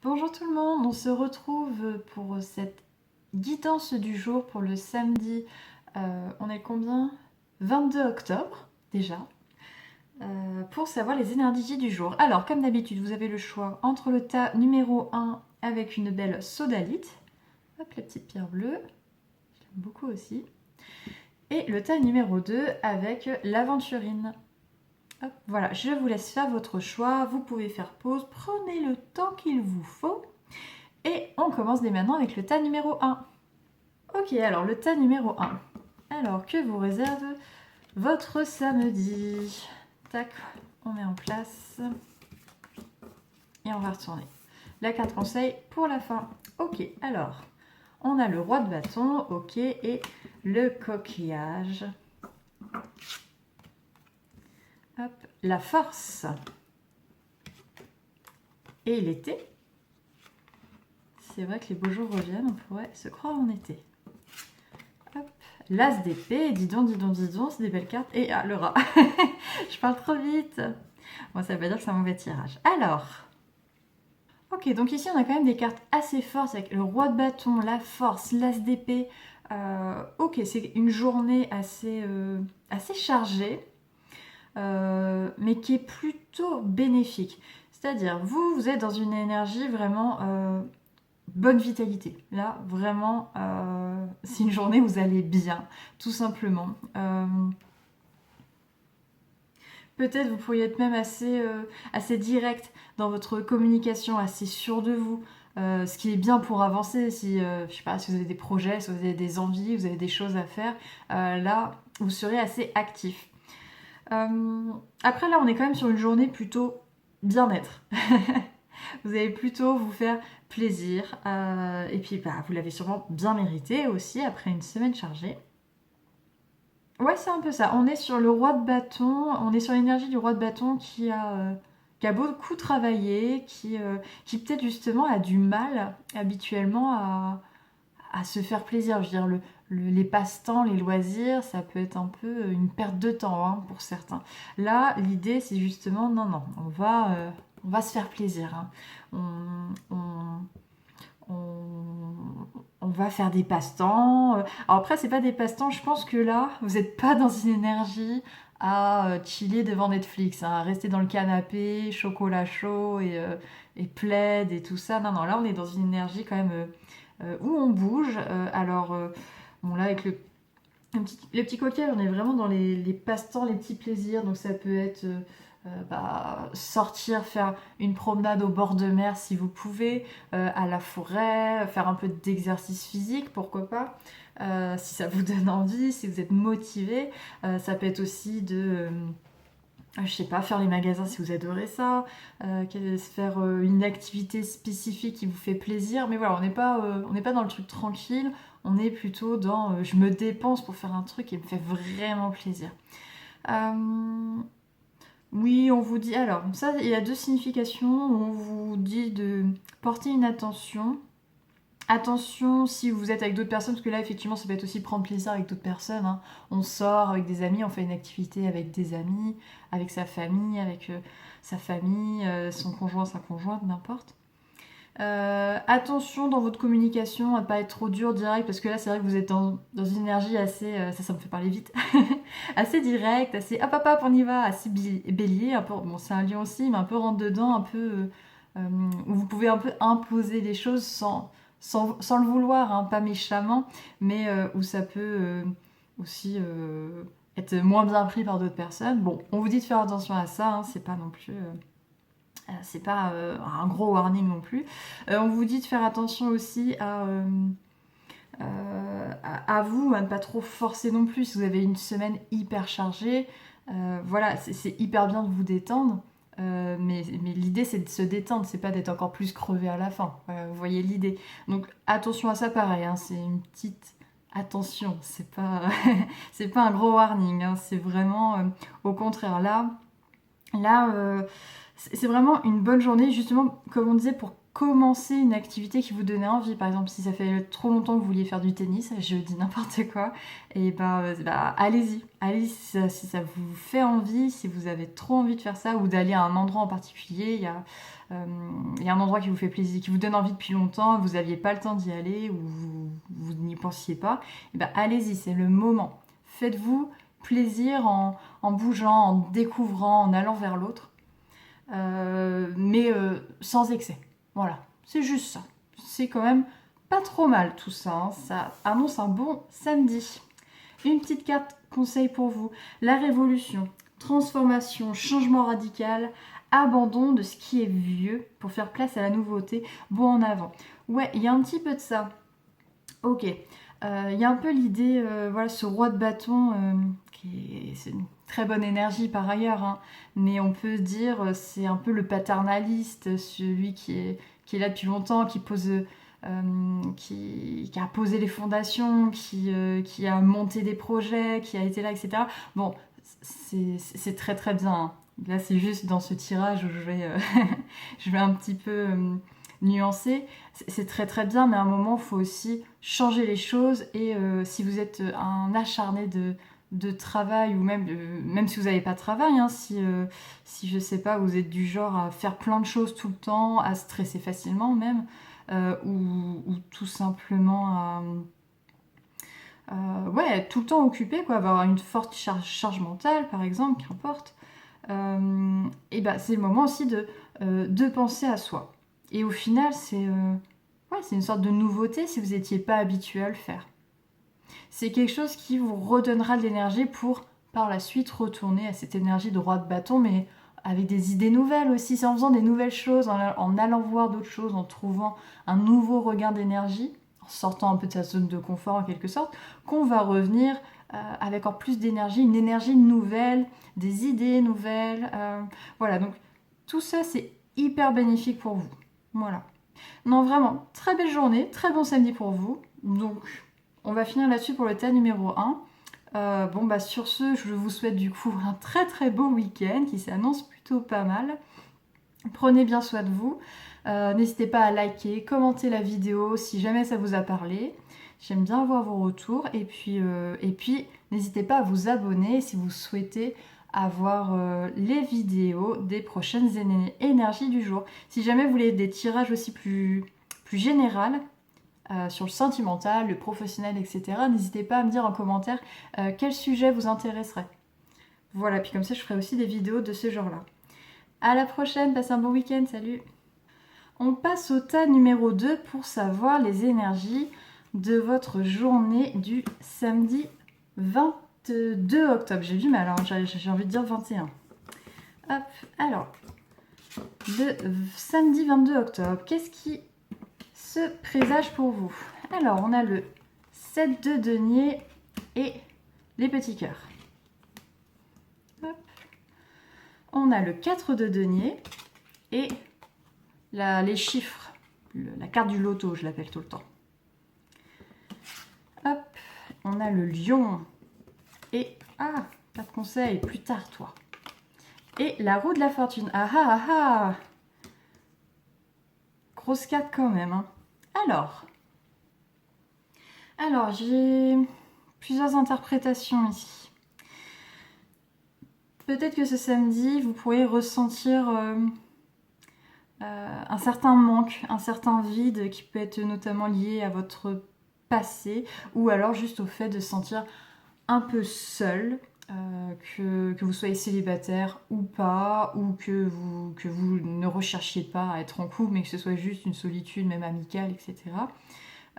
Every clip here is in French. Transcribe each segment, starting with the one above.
Bonjour tout le monde, on se retrouve pour cette guidance du jour pour le samedi, on est combien 22 octobre déjà, pour savoir les énergies du jour. Alors comme d'habitude vous avez le choix entre le tas numéro 1 avec une belle sodalite, hop la petite pierre bleue, je l'aime beaucoup aussi, et le tas numéro 2 avec l'aventurine. Hop, voilà, je vous laisse faire votre choix, vous pouvez faire pause, prenez le temps qu'il vous faut. Et on commence dès maintenant avec le tas numéro 1. Ok, alors le tas numéro 1. Alors, que vous réserve votre samedi? Tac, on met en place. Et on va retourner. La carte conseil pour la fin. Ok, alors, on a le roi de bâton, ok, et le coquillage. Hop, la force. Et l'été. C'est vrai que les beaux jours reviennent, on pourrait se croire en été. Hop, l'as d'épée, dis donc, c'est des belles cartes. Et ah, le rat. Je parle trop vite. Bon, ça veut pas dire que c'est un mauvais tirage. Alors, ok, donc ici on a quand même des cartes assez fortes avec le roi de bâton, la force, l'as d'épée. Ok, c'est une journée assez chargée, mais qui est plutôt bénéfique. C'est-à-dire, vous êtes dans une énergie vraiment bonne vitalité. Là, vraiment, c'est une journée où vous allez bien, tout simplement. Peut-être vous pourriez être même assez direct dans votre communication, assez sûr de vous. Ce qui est bien pour avancer, si, je sais pas, si vous avez des projets, si vous avez des envies, vous avez des choses à faire, là, vous serez assez actif. Après, là, on est quand même sur une journée plutôt bien-être. Vous allez plutôt vous faire plaisir. Et puis, bah, vous l'avez sûrement bien mérité aussi après une semaine chargée. Ouais, c'est un peu ça. On est sur le roi de bâton, on est sur l'énergie du roi de bâton qui a beaucoup travaillé, qui peut-être justement a du mal habituellement à se faire plaisir. Je veux dire, les passe-temps, les loisirs, ça peut être un peu une perte de temps hein, pour certains. Là, l'idée, c'est justement, non, on va se faire plaisir. Hein. On va faire des passe-temps. Alors après, c'est pas des passe-temps. Je pense que là, vous n'êtes pas dans une énergie à chiller devant Netflix, hein, à rester dans le canapé, chocolat chaud et plaid et tout ça. Non, non, là, on est dans une énergie quand même où on bouge. Bon, là, avec le petit coquillage, on est vraiment dans les passe-temps, les petits plaisirs. Donc, ça peut être sortir, faire une promenade au bord de mer si vous pouvez, à la forêt, faire un peu d'exercice physique, pourquoi pas. Si ça vous donne envie, si vous êtes motivé. Ça peut être aussi je sais pas, faire les magasins si vous adorez ça, faire une activité spécifique qui vous fait plaisir, mais voilà, on n'est pas dans le truc tranquille, on est plutôt dans je me dépense pour faire un truc qui me fait vraiment plaisir. Euh, oui, on vous dit, alors ça il y a deux significations, on vous dit de porter une attention. Attention si vous êtes avec d'autres personnes, parce que là effectivement ça peut être aussi prendre plaisir avec d'autres personnes. Hein. On sort avec des amis, on fait une activité avec des amis, avec sa famille, son conjoint, sa conjointe, n'importe. Attention dans votre communication à ne pas être trop dur, direct, parce que là c'est vrai que vous êtes dans une énergie assez, ça me fait parler vite, assez direct, assez hop hop hop on y va, assez bélier, un peu, bon c'est un lion aussi, mais un peu rentre dedans, un peu, où vous pouvez un peu imposer les choses sans le vouloir, hein, pas méchamment, mais où ça peut aussi être moins bien pris par d'autres personnes. Bon, on vous dit de faire attention à ça, hein, c'est pas non plus... c'est pas un gros warning non plus. On vous dit de faire attention aussi à vous, à ne pas trop forcer non plus. Si vous avez une semaine hyper chargée, voilà, c'est hyper bien de vous détendre. Mais l'idée c'est de se détendre, c'est pas d'être encore plus crevé à la fin. Vous voyez l'idée. Donc attention à ça, pareil. Hein, c'est une petite attention. C'est pas c'est pas un gros warning. Hein, c'est vraiment au contraire là. C'est vraiment une bonne journée, justement, comme on disait, pour commencer une activité qui vous donnait envie. Par exemple, si ça fait trop longtemps que vous vouliez faire du tennis, je dis n'importe quoi, et allez-y. Allez-y si ça vous fait envie, si vous avez trop envie de faire ça, ou d'aller à un endroit en particulier, il y a un endroit qui vous fait plaisir, qui vous donne envie depuis longtemps, vous n'aviez pas le temps d'y aller, ou vous n'y pensiez pas, allez-y, c'est le moment. Faites-vous plaisir en bougeant, en découvrant, en allant vers l'autre, mais sans excès. Voilà, c'est juste ça. C'est quand même pas trop mal tout ça, hein. Ça annonce un bon samedi. Une petite carte conseil pour vous. La révolution, transformation, changement radical, abandon de ce qui est vieux pour faire place à la nouveauté. Bon en avant. Ouais, il y a un petit peu de ça. Ok. Il y a un peu l'idée, voilà, ce roi de bâton, c'est une très bonne énergie par ailleurs, hein, mais on peut dire c'est un peu le paternaliste, celui qui est là depuis longtemps, qui a posé les fondations, qui a monté des projets, qui a été là, etc. Bon, c'est très très bien, hein. Là, c'est juste dans ce tirage où je vais un petit peu nuancer. C'est très très bien, mais à un moment, il faut aussi changer les choses. Et si vous êtes un acharné de travail, ou même si vous n'avez pas de travail, hein, si je sais pas, vous êtes du genre à faire plein de choses tout le temps, à stresser facilement même, ou tout simplement ouais, tout le temps occupé, quoi, avoir une forte charge mentale, par exemple, qu'importe. C'est le moment aussi de penser à soi. Et au final, c'est une sorte de nouveauté si vous n'étiez pas habitué à le faire. C'est quelque chose qui vous redonnera de l'énergie pour, par la suite, retourner à cette énergie de roi de bâton, mais avec des idées nouvelles aussi. C'est en faisant des nouvelles choses, en allant voir d'autres choses, en trouvant un nouveau regain d'énergie, en sortant un peu de sa zone de confort en quelque sorte, qu'on va revenir avec en plus d'énergie, une énergie nouvelle, des idées nouvelles. Voilà, donc tout ça, c'est hyper bénéfique pour vous. Voilà. Non, vraiment, très belle journée, très bon samedi pour vous. Donc, on va finir là-dessus pour le thème numéro 1. Sur ce, je vous souhaite du coup un très très beau week-end qui s'annonce plutôt pas mal. Prenez bien soin de vous. N'hésitez pas à liker, commenter la vidéo si jamais ça vous a parlé. J'aime bien voir vos retours. Et puis n'hésitez pas à vous abonner si vous souhaitez avoir les vidéos des prochaines énergies du jour. Si jamais vous voulez des tirages aussi plus généraux, sur le sentimental, le professionnel, etc., n'hésitez pas à me dire en commentaire quel sujet vous intéresserait. Voilà, puis comme ça je ferai aussi des vidéos de ce genre-là. À la prochaine, passez un bon week-end, salut! On passe au tas numéro 2 pour savoir les énergies de votre journée du samedi 22 octobre. J'ai du mal, alors j'ai envie de dire 21. Hop, alors, le samedi 22 octobre, qu'est-ce qui se présage pour vous? Alors, on a le 7 de denier et les petits cœurs. Hop. On a le 4 de denier et les chiffres, la carte du loto, je l'appelle tout le temps. Hop, on a le lion et pas de conseil, plus tard toi. Et la roue de la fortune. Grosse carte quand même, hein. Alors j'ai plusieurs interprétations ici. Peut-être que ce samedi, vous pourriez ressentir un certain manque, un certain vide qui peut être notamment lié à votre passé, ou alors juste au fait de se sentir un peu seul, que vous soyez célibataire ou pas, ou que vous ne recherchiez pas à être en couple, mais que ce soit juste une solitude, même amicale, etc.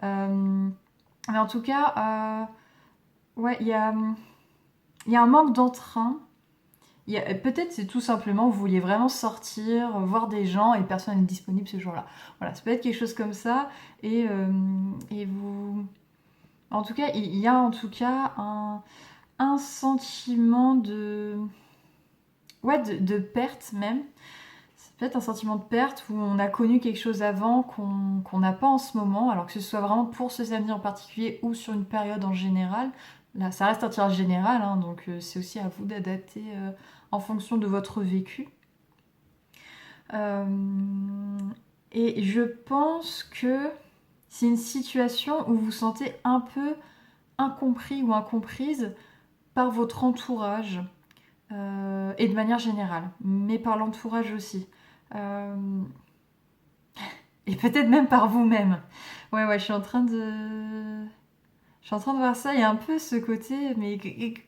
Mais en tout cas, ouais, il y a un manque d'entrain. Peut-être c'est tout simplement vous vouliez vraiment sortir, voir des gens et personne n'est disponible ce jour-là. Voilà, ça peut être quelque chose comme ça. Et vous... En tout cas, il y a en tout cas un sentiment de perte même. C'est peut-être un sentiment de perte où on a connu quelque chose avant qu'on n'a pas en ce moment, alors que ce soit vraiment pour ce samedi en particulier ou sur une période en général. Là, ça reste un tirage général, hein, donc c'est aussi à vous d'adapter en fonction de votre vécu. Et je pense que c'est une situation où vous vous sentez un peu incompris ou incomprise par votre entourage et de manière générale, mais par l'entourage aussi. Euh, et peut-être même par vous-même. Ouais, je suis en train de... Je suis en train de voir ça, il y a un peu ce côté, mais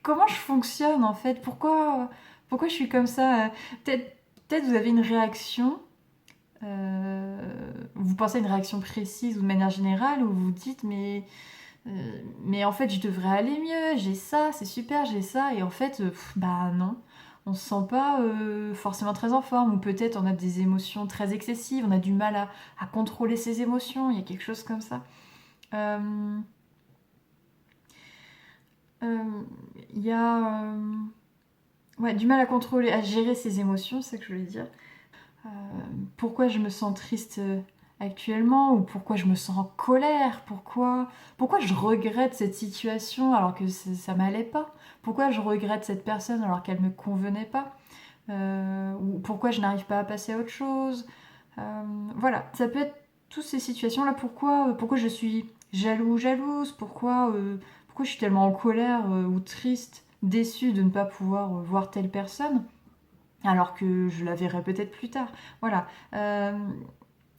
comment je fonctionne en fait? Pourquoi je suis comme ça? Peut-être vous avez une réaction, vous pensez à une réaction précise ou de manière générale, où vous vous dites, mais en fait je devrais aller mieux, j'ai ça, c'est super, j'ai ça, et en fait, bah non. On se sent pas forcément très en forme, ou peut-être on a des émotions très excessives, on a du mal à contrôler ses émotions, il y a quelque chose comme ça. Euh, Il y a ouais, du mal à contrôler, à gérer ses émotions, c'est ça que je voulais dire. Euh, Pourquoi je me sens triste actuellement ou pourquoi je me sens en colère, pourquoi je regrette cette situation alors que ça m'allait pas, pourquoi je regrette cette personne alors qu'elle me convenait pas, ou pourquoi je n'arrive pas à passer à autre chose. Voilà, ça peut être toutes ces situations-là. Pourquoi je suis jaloux ou jalouse, pourquoi je suis tellement en colère ou triste, déçue de ne pas pouvoir voir telle personne, alors que je la verrai peut-être plus tard. Voilà.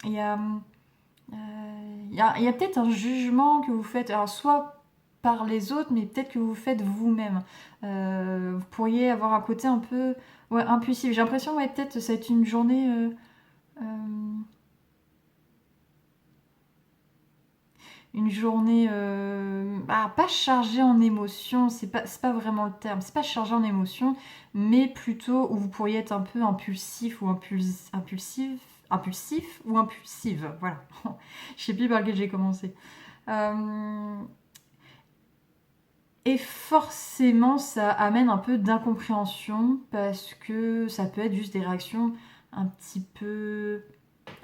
Il y a, il y a peut-être un jugement que vous faites, alors soit par les autres, mais peut-être que vous faites vous-même. Vous pourriez avoir un côté un peu ouais, impulsif. J'ai l'impression, ouais, peut-être ça va être une journée... euh, une journée pas chargée en émotions, c'est pas vraiment le terme, c'est pas chargé en émotions, mais plutôt où vous pourriez être un peu impulsif ou impulsif ou impulsive, voilà. Je sais plus par lequel j'ai commencé. Euh, et forcément, ça amène un peu d'incompréhension parce que ça peut être juste des réactions un petit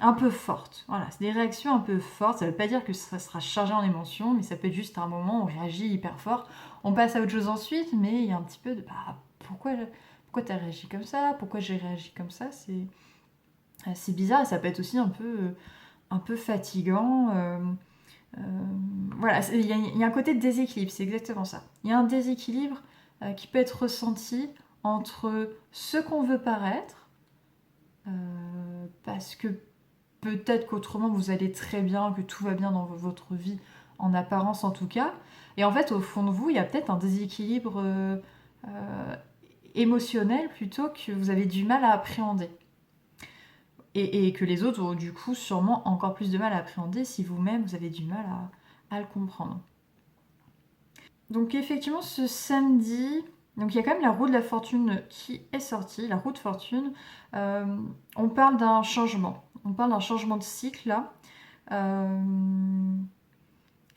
un peu fortes. Voilà, c'est des réactions un peu fortes. Ça ne veut pas dire que ça sera chargé en émotions, mais ça peut être juste un moment où on réagit hyper fort. On passe à autre chose ensuite, mais il y a un petit peu de pourquoi tu as réagi comme ça? Pourquoi j'ai réagi comme ça? C'est bizarre et ça peut être aussi un peu fatigant. Euh, voilà, il y a un côté de déséquilibre, c'est exactement ça. Il y a un déséquilibre qui peut être ressenti entre ce qu'on veut paraître, parce que peut-être qu'autrement vous allez très bien, que tout va bien dans votre vie, en apparence en tout cas. Et en fait, au fond de vous, il y a peut-être un déséquilibre euh, émotionnel plutôt que vous avez du mal à appréhender. Et que les autres ont du coup sûrement encore plus de mal à appréhender si vous-même vous avez du mal à le comprendre. Donc effectivement, ce samedi, donc il y a quand même la roue de la fortune qui est sortie, la roue de fortune. Euh, on parle d'un changement. On parle d'un changement de cycle là. Euh,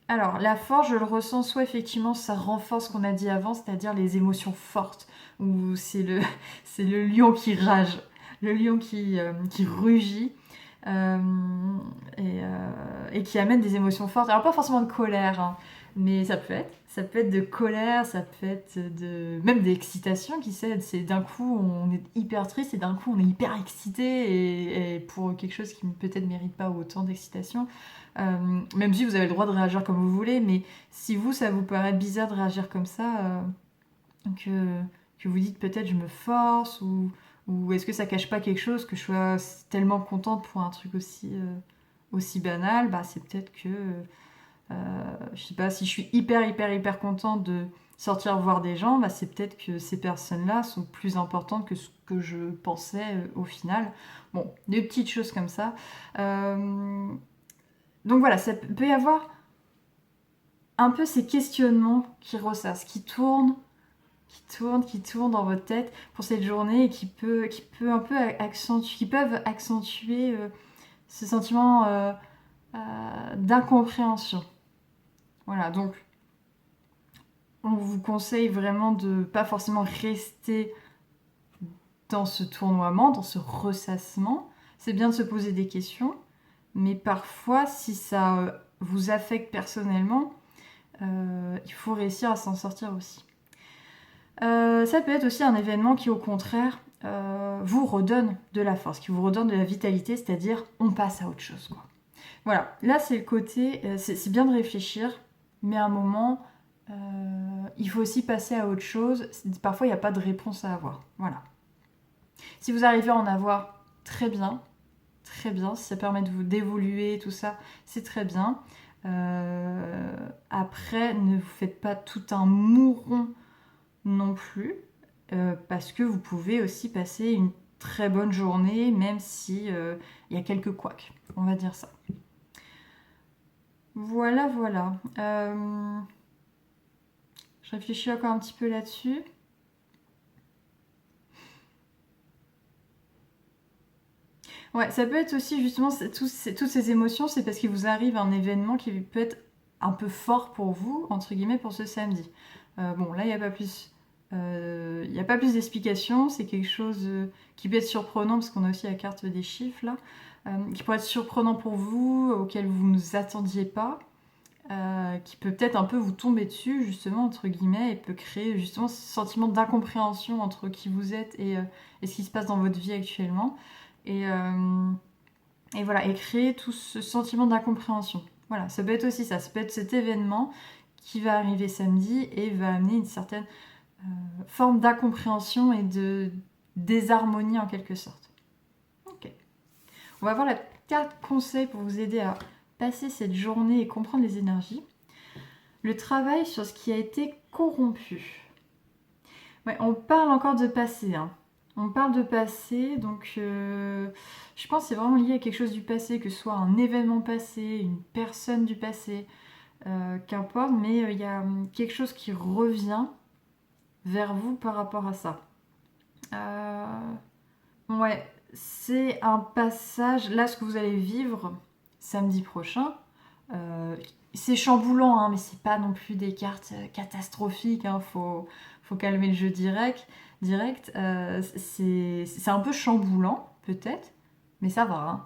alors, la force, je le ressens soit effectivement ça renforce ce qu'on a dit avant, c'est-à-dire les émotions fortes, ou c'est le lion qui rage, le lion qui rugit, euh, et qui amène des émotions fortes. Alors, pas forcément de colère, hein, mais ça peut être de colère, ça peut être même d'excitation qui sait, c'est d'un coup on est hyper triste et d'un coup on est hyper excité et pour quelque chose qui peut-être ne mérite pas autant d'excitation. Même si vous avez le droit de réagir comme vous voulez, mais si vous, ça vous paraît bizarre de réagir comme ça, que, que vous dites peut-être je me force, ou est-ce que ça cache pas quelque chose, que je sois tellement contente pour un truc aussi banal, bah c'est peut-être que, je sais pas, si je suis hyper contente de sortir voir des gens, bah c'est peut-être que ces personnes-là sont plus importantes que ce que je pensais au final. Bon, des petites choses comme ça. Donc voilà, ça peut y avoir un peu ces questionnements qui ressassent, qui tournent dans votre tête pour cette journée et qui peuvent accentuer ce sentiment d'incompréhension. Voilà, donc on vous conseille vraiment de pas forcément rester dans ce tournoiement, dans ce ressassement. C'est bien de se poser des questions, mais parfois, si ça vous affecte personnellement, il faut réussir à s'en sortir aussi. Ça peut être aussi un événement qui, au contraire, vous redonne de la force, qui vous redonne de la vitalité, c'est-à-dire on passe à autre chose, quoi. Voilà, là c'est le côté, c'est bien de réfléchir, mais à un moment, il faut aussi passer à autre chose. Parfois il n'y a pas de réponse à avoir, voilà. Si vous arrivez à en avoir, très bien, si ça permet de vous d'évoluer, tout ça, c'est très bien. Après, ne vous faites pas tout un mouron non plus, parce que vous pouvez aussi passer une très bonne journée, même si il y a quelques couacs, on va dire ça. Voilà, voilà. Je réfléchis encore un petit peu là-dessus. Ouais, ça peut être aussi justement toutes ces émotions, c'est parce qu'il vous arrive un événement qui peut être un peu fort pour vous, entre guillemets, pour ce samedi. Bon, là, il n'y a pas plus, il n'y a pas plus d'explications. C'est quelque chose qui peut être surprenant, parce qu'on a aussi la carte des chiffres, là, qui pourrait être surprenant pour vous, auquel vous ne vous attendiez pas, qui peut peut-être un peu vous tomber dessus, justement, entre guillemets, et peut créer justement ce sentiment d'incompréhension entre qui vous êtes et ce qui se passe dans votre vie actuellement. Et voilà, et créer tout ce sentiment d'incompréhension. Voilà, ça peut être aussi ça peut être cet événement qui va arriver samedi et va amener une certaine forme d'incompréhension et de désharmonie en quelque sorte. Ok. On va voir la carte conseil pour vous aider à passer cette journée et comprendre les énergies. Le travail sur ce qui a été corrompu. Ouais, on parle encore de passé, hein. On parle de passé, donc je pense que c'est vraiment lié à quelque chose du passé, que ce soit un événement passé, une personne du passé, qu'importe, mais il y a quelque chose qui revient vers vous par rapport à ça. Ouais, c'est un passage, là ce que vous allez vivre samedi prochain, c'est chamboulant, hein, mais c'est pas non plus des cartes catastrophiques, hein, faut calmer le jeu direct. C'est un peu chamboulant, peut-être, mais ça va, hein.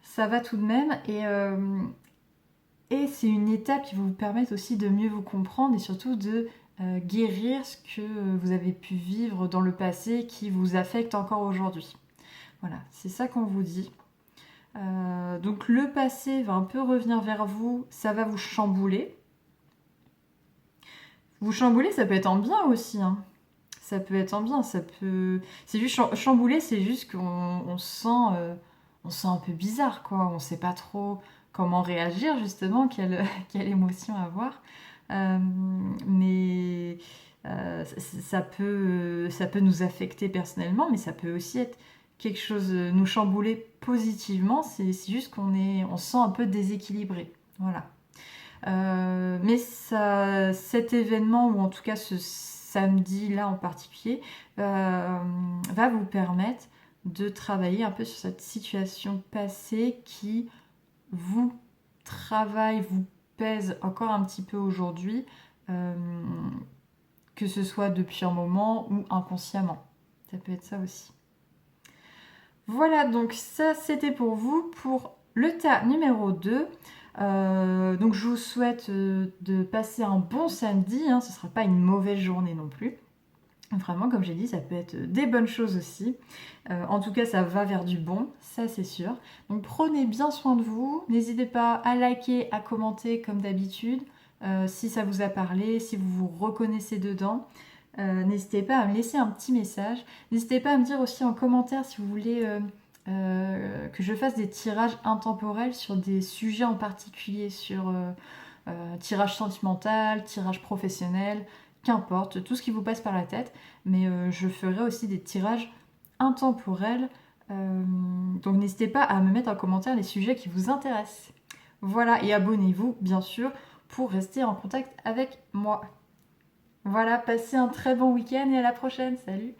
Ça va tout de même, et c'est une étape qui va vous permettre aussi de mieux vous comprendre et surtout de guérir ce que vous avez pu vivre dans le passé qui vous affecte encore aujourd'hui. Voilà, c'est ça qu'on vous dit. Donc le passé va un peu revenir vers vous, ça va vous chambouler. Vous chambouler, ça peut être en bien aussi, hein. Ça peut être en bien, ça peut... C'est juste chambouler, c'est juste qu'on on sent un peu bizarre, quoi. On sait pas trop comment réagir, justement, quelle émotion avoir. Mais ça peut nous affecter personnellement, mais ça peut aussi être quelque chose, nous chambouler positivement. C'est juste on se sent un peu déséquilibré. Voilà. Mais cet événement, ou en tout cas ce samedi-là en particulier, va vous permettre de travailler un peu sur cette situation passée qui vous travaille, vous pèse encore un petit peu aujourd'hui, que ce soit depuis un moment ou inconsciemment. Ça peut être ça aussi. Voilà, donc ça c'était pour vous pour le tas numéro 2. Donc je vous souhaite de passer un bon samedi, hein, ce ne sera pas une mauvaise journée non plus. Vraiment, comme j'ai dit, ça peut être des bonnes choses aussi. En tout cas, ça va vers du bon, ça c'est sûr. Donc prenez bien soin de vous. N'hésitez pas à liker, à commenter comme d'habitude. Si ça vous a parlé, si vous vous reconnaissez dedans. N'hésitez pas à me laisser un petit message. N'hésitez pas à me dire aussi en commentaire si vous voulez que je fasse des tirages intemporels sur des sujets en particulier, sur tirage sentimental, tirage professionnel, qu'importe, tout ce qui vous passe par la tête. Mais je ferai aussi des tirages intemporels. Donc n'hésitez pas à me mettre en commentaire les sujets qui vous intéressent. Voilà, et abonnez-vous bien sûr pour rester en contact avec moi. Voilà, passez un très bon week-end et à la prochaine. Salut!